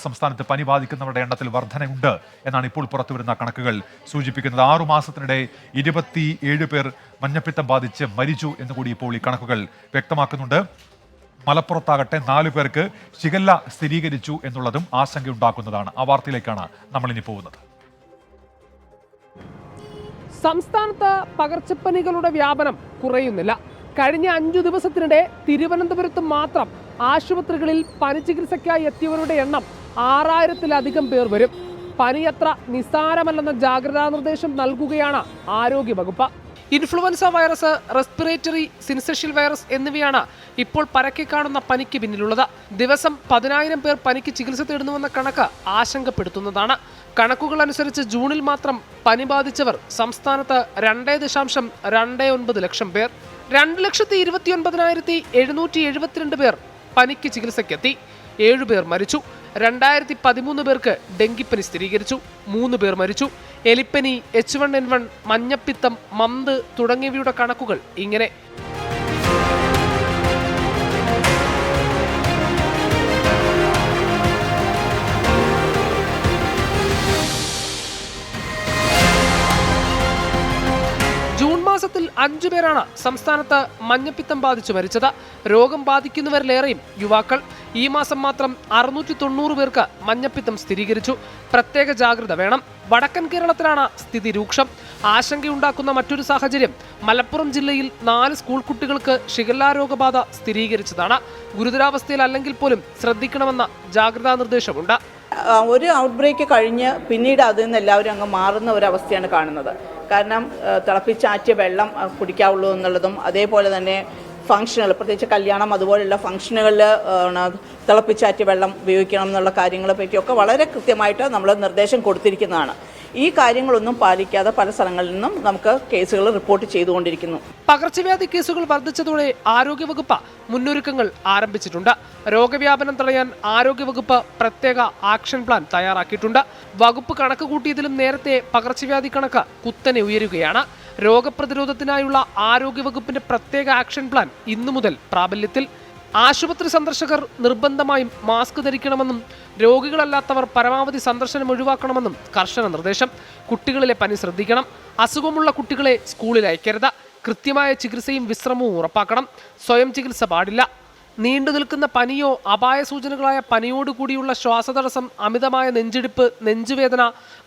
സംസ്ഥാനത്ത് പനി ബാധിക്കുന്നവരുടെ എണ്ണത്തിൽ വർധനയുണ്ട് എന്നാണ് ഇപ്പോൾ പുറത്തുവരുന്ന കണക്കുകൾ സൂചിപ്പിക്കുന്നത്. 6 മാസത്തിനിടെ 27 പേർ മഞ്ഞപ്പിത്തം ബാധിച്ച് മരിച്ചു എന്നുകൂടി ഇപ്പോൾ ഈ കണക്കുകൾ വ്യക്തമാക്കുന്നുണ്ട്. മലപ്പുറത്താകട്ടെ 4 പേർക്ക് ഷിഗല്ല സ്ഥിരീകരിച്ചു എന്നുള്ളതും ആശങ്കയുണ്ടാക്കുന്നതാണ്. ആ വാർത്തയിലേക്കാണ് നമ്മളിനി പോകുന്നത്. സംസ്ഥാനത്ത് പകർച്ചപ്പനികളുടെ വ്യാപനം കുറയുന്നില്ല. കഴിഞ്ഞ 5 ദിവസത്തിനിടെ തിരുവനന്തപുരത്ത് മാത്രം ആശുപത്രികളിൽ പനി ചികിത്സയ്ക്കായി എത്തിയവരുടെ എണ്ണം 6000-ലധികം പേർ വരും. പനിയത്ര നിസ്സാരമല്ലെന്ന ജാഗ്രതാ നിർദ്ദേശം നൽകുകയാണ് ആരോഗ്യവകുപ്പ്. ഇൻഫ്ലുവൻസ വൈറസ്, റെസ്പിറേറ്ററി സിൻസഷ്യൽ വൈറസ് എന്നിവയാണ് ഇപ്പോൾ പരക്കെ കാണുന്ന പനിക്ക് പിന്നിലുള്ളത്. ദിവസം 10,000 പേർ പനിക്ക് ചികിത്സ തേടുന്നുവെന്ന കണക്ക് ആശങ്കപ്പെടുത്തുന്നതാണ്. കണക്കുകൾ അനുസരിച്ച് ജൂണിൽ മാത്രം പനി ബാധിച്ചവർ സംസ്ഥാനത്ത് 2.29 ലക്ഷം പേർ. 2,29,772 പേർ പനിക്ക് ചികിത്സയ്ക്കെത്തി. 7 പേർ മരിച്ചു. 2013 പേർക്ക് ഡെങ്കിപ്പനി സ്ഥിരീകരിച്ചു. 3 പേർ മരിച്ചു. എലിപ്പനി, H1N1, മഞ്ഞപ്പിത്തം, മന്ത് തുടങ്ങിയവയുടെ കണക്കുകൾ ഇങ്ങനെ. ജൂൺ മാസത്തിൽ 5 പേരാണ് സംസ്ഥാനത്ത് മഞ്ഞപ്പിത്തം ബാധിച്ചു മരിച്ചത്. രോഗം ബാധിക്കുന്നവരിലേറെയും യുവാക്കൾ. ഈ മാസം മാത്രം 690 പേർക്ക് മഞ്ഞപ്പിത്തം സ്ഥിരീകരിച്ചു. പ്രത്യേക ജാഗ്രത വേണം. വടക്കൻ കേരളത്തിലാണ് സ്ഥിതി രൂക്ഷം. ആശങ്കയുണ്ടാക്കുന്ന മറ്റൊരു സാഹചര്യം മലപ്പുറം ജില്ലയിൽ 4 സ്കൂൾ കുട്ടികൾക്ക് ഷിഗല്ല രോഗബാധ സ്ഥിരീകരിച്ചതാണ്. ഗുരുതരാവസ്ഥയിൽ അല്ലെങ്കിൽ പോലും ശ്രദ്ധിക്കണമെന്ന ജാഗ്രതാ നിർദ്ദേശമുണ്ട്. ഒരു ഔട്ട്ബ്രേക്ക് കഴിഞ്ഞ് പിന്നീട് അതിൽ നിന്ന് എല്ലാവരും അങ്ങ് മാറുന്ന ഒരവസ്ഥയാണ് കാണുന്നത്. കാരണം തിളപ്പിച്ചാറ്റിയ വെള്ളം കുടിക്കാവുള്ളൂ എന്നുള്ളതും, അതേപോലെ തന്നെ ഫംഗ്ഷനുകൾ, പ്രത്യേകിച്ച് കല്യാണം അതുപോലെയുള്ള ഫംഗ്ഷനുകളിൽ തിളപ്പിച്ചാറ്റിയ വെള്ളം ഉപയോഗിക്കണം എന്നുള്ള കാര്യങ്ങളെ പറ്റിയൊക്കെ വളരെ കൃത്യമായിട്ട് നമ്മൾ നിർദ്ദേശം കൊടുത്തിരിക്കുന്നതാണ്. ഈ കാര്യങ്ങളൊന്നും പാലിക്കാതെ പല സ്ഥലങ്ങളിൽ നിന്നും നമുക്ക് കേസുകൾ റിപ്പോർട്ട് ചെയ്തുകൊണ്ടിരിക്കുന്നു. പകർച്ചവ്യാധി കേസുകൾ വർദ്ധിച്ചതോടെ ആരോഗ്യവകുപ്പ് മുന്നൊരുക്കങ്ങൾ ആരംഭിച്ചിട്ടുണ്ട്. രോഗവ്യാപനം തടയാൻ ആരോഗ്യവകുപ്പ് പ്രത്യേക ആക്ഷൻ പ്ലാൻ തയ്യാറാക്കിയിട്ടുണ്ട്. വകുപ്പ് കണക്ക് കൂട്ടിയതിലും നേരത്തെ പകർച്ചവ്യാധി കണക്ക് കുത്തനെ ഉയരുകയാണ്. രോഗപ്രതിരോധത്തിനായുള്ള ആരോഗ്യവകുപ്പിന്റെ പ്രത്യേക ആക്ഷൻ പ്ലാൻ ഇന്നു മുതൽ പ്രാബല്യത്തിൽ. ആശുപത്രി സന്ദർശകർ നിർബന്ധമായും മാസ്ക് ധരിക്കണമെന്നും രോഗികളല്ലാത്തവർ പരമാവധി സന്ദർശനം ഒഴിവാക്കണമെന്നും കർശന നിർദ്ദേശം. കുട്ടികളിലെ പനി ശ്രദ്ധിക്കണം. അസുഖമുള്ള കുട്ടികളെ സ്കൂളിൽ അയക്കരുത്. കൃത്യമായ ചികിത്സയും വിശ്രമവും ഉറപ്പാക്കണം. സ്വയം ചികിത്സ പാടില്ല. നീണ്ടു നിൽക്കുന്ന പനിയോ അപായ സൂചനകളായ പനിയോടുകൂടിയുള്ള ശ്വാസതടസ്സം, അമിതമായ നെഞ്ചിടിപ്പ്, നെഞ്ചുവേദന,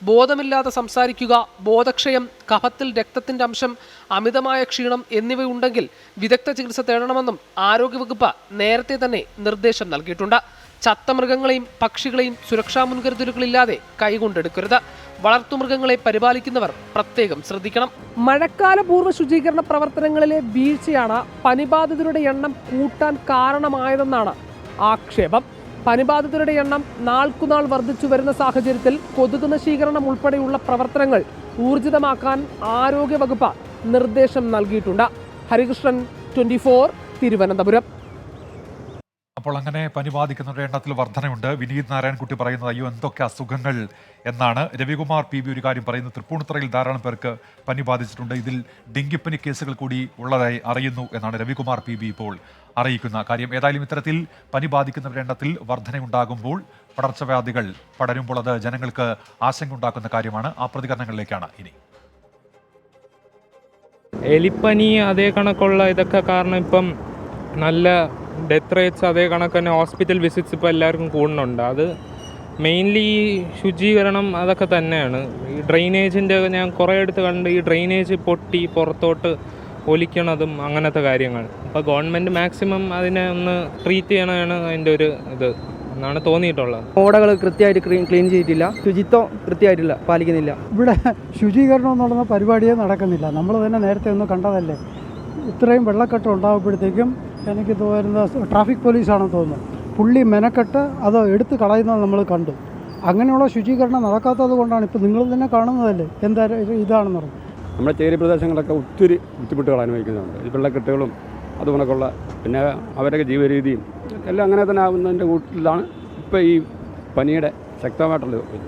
ബോധമില്ലാതെ സംസാരിക്കുക, ബോധക്ഷയം, കഫത്തിൽ രക്തത്തിന്റെ അംശം, അമിതമായ ക്ഷീണം എന്നിവയുണ്ടെങ്കിൽ വിദഗ്ധ ചികിത്സ തേടണമെന്നും ആരോഗ്യവകുപ്പ് നേരത്തെ തന്നെ നിർദ്ദേശം നൽകിയിട്ടുണ്ട്. ചത്ത മൃഗങ്ങളെയും പക്ഷികളെയും സുരക്ഷാ മുൻകരുതലുകളില്ലാതെ കൈകൊണ്ടെടുക്കരുത്. വളർത്തുമൃഗങ്ങളെ പരിപാലിക്കുന്നവർ പ്രത്യേകം ശ്രദ്ധിക്കണം. മഴക്കാല പൂർവ്വ ശുചീകരണ പ്രവർത്തനങ്ങളിലെ വീഴ്ചയാണ് പനിബാധിതരുടെ എണ്ണം കൂട്ടാൻ കാരണമായതെന്നാണ് ആക്ഷേപം. പനിബാധിതരുടെ എണ്ണം നാൾക്കുനാൾ വർദ്ധിച്ചു വരുന്ന സാഹചര്യത്തിൽ കൊതുക് നശീകരണം ഉൾപ്പെടെയുള്ള പ്രവർത്തനങ്ങൾ ഊർജിതമാക്കാൻ ആരോഗ്യവകുപ്പ് നിർദ്ദേശം നൽകിയിട്ടുണ്ട്. ഹരികൃഷ്ണൻ, 24, തിരുവനന്തപുരം. അപ്പോൾ അങ്ങനെ പനി ബാധിക്കുന്നവരുടെ എണ്ണത്തിൽ വർധനയുണ്ട്. വിനീത് നാരായണൻകുട്ടി പറയുന്നത് അയ്യോ എന്തൊക്കെ അസുഖങ്ങൾ എന്നാണ്. രവികുമാർ PB ഒരു കാര്യം പറയുന്നത്, തൃപ്പൂണിത്തുറയിൽ ധാരാളം പേർക്ക് പനി ബാധിച്ചിട്ടുണ്ട്. ഇതിൽ ഡെങ്കിപ്പനി കേസുകൾ കൂടി ഉള്ളതായി അറിയുന്നു എന്നാണ് രവികുമാർ PB ഇപ്പോൾ അറിയിക്കുന്ന കാര്യം. ഏതായാലും ഇത്തരത്തിൽ പനി ബാധിക്കുന്നവരുടെ എണ്ണത്തിൽ വർധനയുണ്ടാകുമ്പോൾ, പടർച്ചവ്യാധികൾ പടരുമ്പോൾ അത് ജനങ്ങൾക്ക് ആശങ്ക ഉണ്ടാക്കുന്ന കാര്യമാണ്. ആ പ്രതികരണങ്ങളിലേക്കാണ് ഇനി. എലിപ്പനി അതേ കണക്കുള്ള ഇതൊക്കെ കാരണം ഇപ്പം നല്ല ഡെത്ത് റേറ്റ്സ് അതേ കണക്ക് തന്നെ ഹോസ്പിറ്റൽ വിസിറ്റ്സ് ഇപ്പോൾ എല്ലാവർക്കും കൂടുന്നുണ്ട്. അത് മെയിൻലി ശുചീകരണം അതൊക്കെ തന്നെയാണ്. ഈ ഡ്രെയിനേജിൻ്റെ ഞാൻ കുറേ അടുത്ത് കണ്ട് ഈ ഡ്രെയിനേജ് പൊട്ടി പുറത്തോട്ട് ഒലിക്കണതും അങ്ങനത്തെ കാര്യങ്ങൾ. അപ്പോൾ ഗവൺമെൻറ് മാക്സിമം അതിനെ ഒന്ന് ട്രീറ്റ് ചെയ്യണതാണ് അതിൻ്റെ ഒരു ഇത് എന്നാണ് തോന്നിയിട്ടുള്ളത്. ഓടകൾ കൃത്യമായിട്ട് ക്ലീൻ ചെയ്തിട്ടില്ല, ശുചിത്വം കൃത്യമായിട്ടില്ല, പാലിക്കുന്നില്ല. ഇവിടെ ശുചീകരണം എന്ന് പറയുന്ന പരിപാടിയേ നടക്കുന്നില്ല. നമ്മൾ തന്നെ നേരത്തെ ഒന്ന് കണ്ടതല്ലേ. ഇത്രയും വെള്ളക്കെട്ട് ഉണ്ടാകുമ്പോഴത്തേക്കും എനിക്ക് തോന്നുന്നത് ട്രാഫിക് പോലീസാണെന്ന് തോന്നുന്നു. പുള്ളി മെനക്കെട്ട് അത് എടുത്ത് കളയുന്നത് നമ്മൾ കണ്ടു. അങ്ങനെയുള്ള ശുചീകരണം നടക്കാത്തത് കൊണ്ടാണ് ഇപ്പോൾ നിങ്ങൾ തന്നെ കാണുന്നതല്ലേ എന്താ ഇതാണെന്ന് പറഞ്ഞു. നമ്മുടെ ചേരി പ്രദേശങ്ങളൊക്കെ ഒത്തിരി ബുദ്ധിമുട്ടുകൾ അനുഭവിക്കുന്നുണ്ട്. ഈ വെള്ളക്കെട്ടുകളും അതുകൊണ്ടൊക്കെയുള്ള, പിന്നെ അവരുടെ ജീവരീതിയും എല്ലാം അങ്ങനെ തന്നെ ആവുന്നതിൻ്റെ കൂട്ടത്തിലാണ് ഇപ്പോൾ ഈ പനിയുടെ ശക്തമായിട്ടുള്ള ഇത്.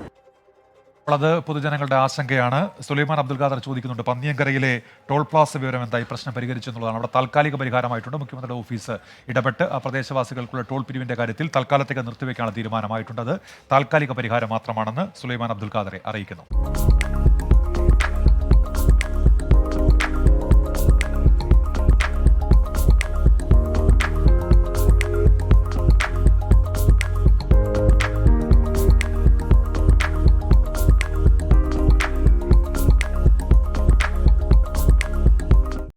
അപ്പോൾ അത് പൊതുജനങ്ങളുടെ ആശങ്കയാണ്. സുലൈമാൻ അബ്ദുൽ ഖാദർ ചോദിക്കുന്നുണ്ട്, പന്നിയങ്കരയിലെ ടോൾ പ്ലാസ വിവരം എന്തായി, പ്രശ്നം പരിഹരിച്ചു എന്നുള്ളതാണ്. അവിടെ താൽക്കാലിക പരിഹാരമായിട്ടുണ്ട്. മുഖ്യമന്ത്രിയുടെ ഓഫീസ് ഇടപെട്ട് ആ പ്രദേശവാസികൾക്കുള്ള ടോൾ പിരിവിന്റെ കാര്യത്തിൽ തൽക്കാലത്തേക്ക് നിർത്തിവെക്കാനുള്ള തീരുമാനമായിട്ടുണ്ട്. അത് താൽക്കാലിക പരിഹാരം മാത്രമാണെന്ന് സുലൈമാൻ അബ്ദുൽ ഖാദറെ അറിയിക്കുന്നു.